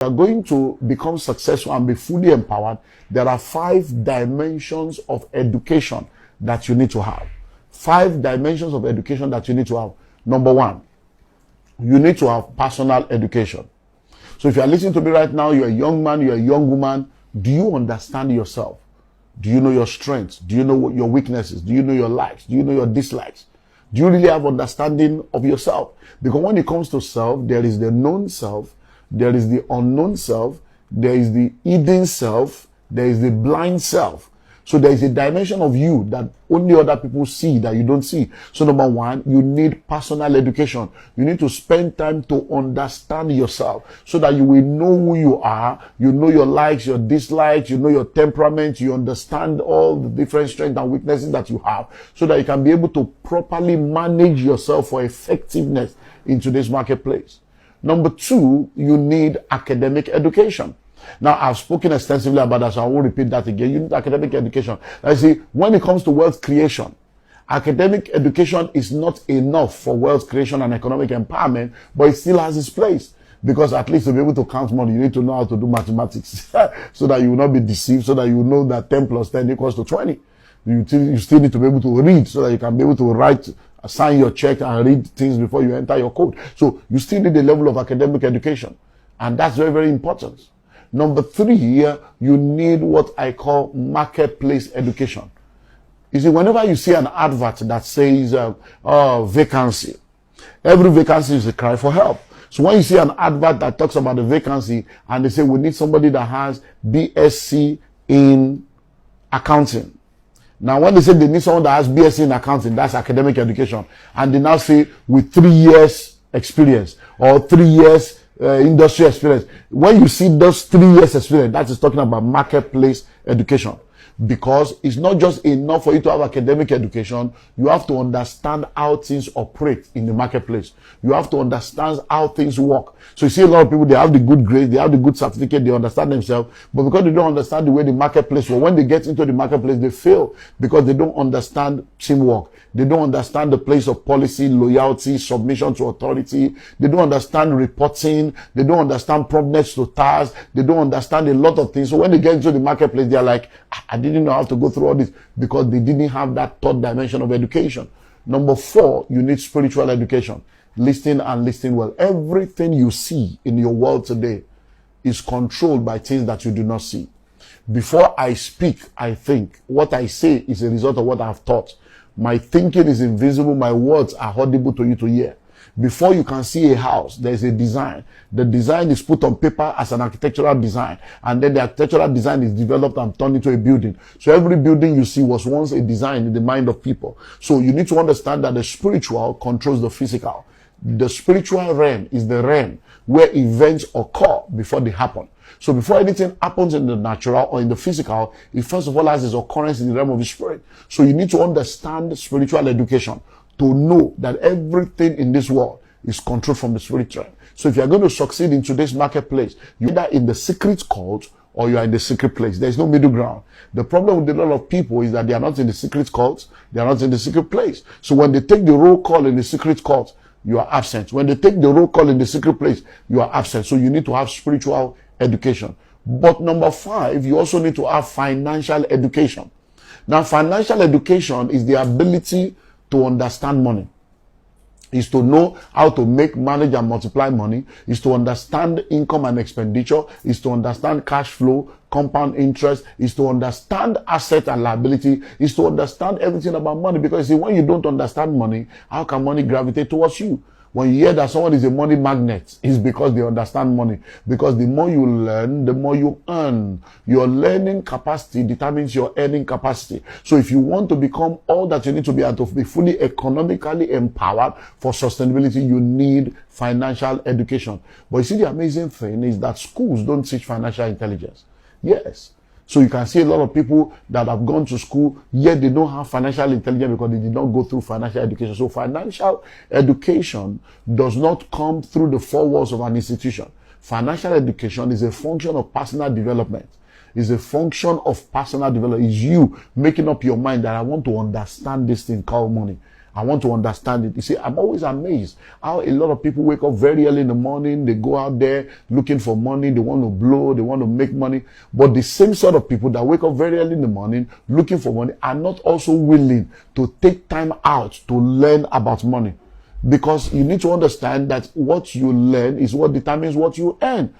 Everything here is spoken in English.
you are going to become successful and be fully empowered, there are 5 dimensions of education that you need to have. 5 dimensions of education that you need to have. Number 1, you need to have personal education. So if you are listening to me right now, you're a young man, you're a young woman, do you understand yourself? Do you know your strengths? Do you know what your weaknesses? Do you know your likes? Do you know your dislikes? Do you really have understanding of yourself? Because when it comes to self, there is the known self, there is the unknown self, there is the hidden self, there is the blind self. So there is a dimension of you that only other people see that you don't see. So number 1, you need personal education. You need to spend time to understand yourself so that you will know who you are. You know your likes, your dislikes, you know your temperament, you understand all the different strengths and weaknesses that you have so that you can be able to properly manage yourself for effectiveness in today's marketplace. Number 2, you need academic education. Now, I've spoken extensively about that, so I won't repeat that again. You need academic education. I see, when it comes to wealth creation, academic education is not enough for wealth creation and economic empowerment, but it still has its place. Because at least to be able to count money, you need to know how to do mathematics so that you will not be deceived, so that you know that 10 plus 10 equals to 20. You still need to be able to read so that you can be able to write, sign your check and read things before you enter your code. So you still need a level of academic education. And that's very, very important. Number 3, you need what I call marketplace education. You see, whenever you see an advert that says, vacancy, every vacancy is a cry for help. So when you see an advert that talks about a vacancy and they say, we need somebody that has BSc in accounting. Now, when they say they need someone that has BSc in accounting, that's academic education. And they now say with 3 years experience or 3 years industry experience. When you see those 3 years experience, that is talking about marketplace education. Because it's not just enough for you to have academic education, you have to understand how things operate in the marketplace. You have to understand how things work. So you see a lot of people, they have the good grades, they have the good certificate, they understand themselves, but because they don't understand the way the marketplace works, when they get into the marketplace, they fail because they don't understand teamwork. They don't understand the place of policy, loyalty, submission to authority. They don't understand reporting. They don't understand promptness to tasks. They don't understand a lot of things. So when they get into the marketplace, they're like, I didn't know how to go through all this because they didn't have that 3rd dimension of education. Number 4, you need spiritual education. Listen and listen well. Everything you see in your world today is controlled by things that you do not see. Before I speak, I think. What I say is a result of what I've taught. My thinking is invisible. My words are audible to you to hear. Before you can see a house, there is a design. The design is put on paper as an architectural design. And then the architectural design is developed and turned into a building. So every building you see was once a design in the mind of people. So you need to understand that the spiritual controls the physical. The spiritual realm is the realm where events occur before they happen. So before anything happens in the natural or in the physical, it first of all has its occurrence in the realm of the spirit. So you need to understand spiritual education to know that everything in this world is controlled from the spirit realm. So if you are going to succeed in today's marketplace, you're either in the secret cult or you are in the secret place. There's no middle ground. The problem with a lot of people is that they are not in the secret cult, they are not in the secret place. So when they take the roll call in the secret cult, you are absent. When they take the roll call in the secret place, you are absent. So you need to have spiritual education. But number 5, you also need to have financial education. Now, financial education is the ability to understand money. Is to know how to make, manage, and multiply money. Is to understand income and expenditure. Is to understand cash flow, compound interest. Is to understand asset and liability. Is to understand everything about money. Because you see, when you don't understand money, how can money gravitate towards you? When you hear that someone is a money magnet, it's because they understand money. Because the more you learn, the more you earn. Your learning capacity determines your earning capacity. So if you want to become all that you need to be and to be fully economically empowered for sustainability, you need financial education. But you see, the amazing thing is that schools don't teach financial intelligence. Yes. So you can see a lot of people that have gone to school, yet they don't have financial intelligence because they did not go through financial education. So financial education does not come through the 4 walls of an institution. Financial education is a function of personal development. It's a function of personal development. It's you making up your mind that I want to understand this thing called money. I want to understand it. You see, I'm always amazed how a lot of people wake up very early in the morning. They go out there looking for money. They want to blow. They want to make money. But the same sort of people that wake up very early in the morning looking for money are not also willing to take time out to learn about money. Because you need to understand that what you learn is what determines what you earn.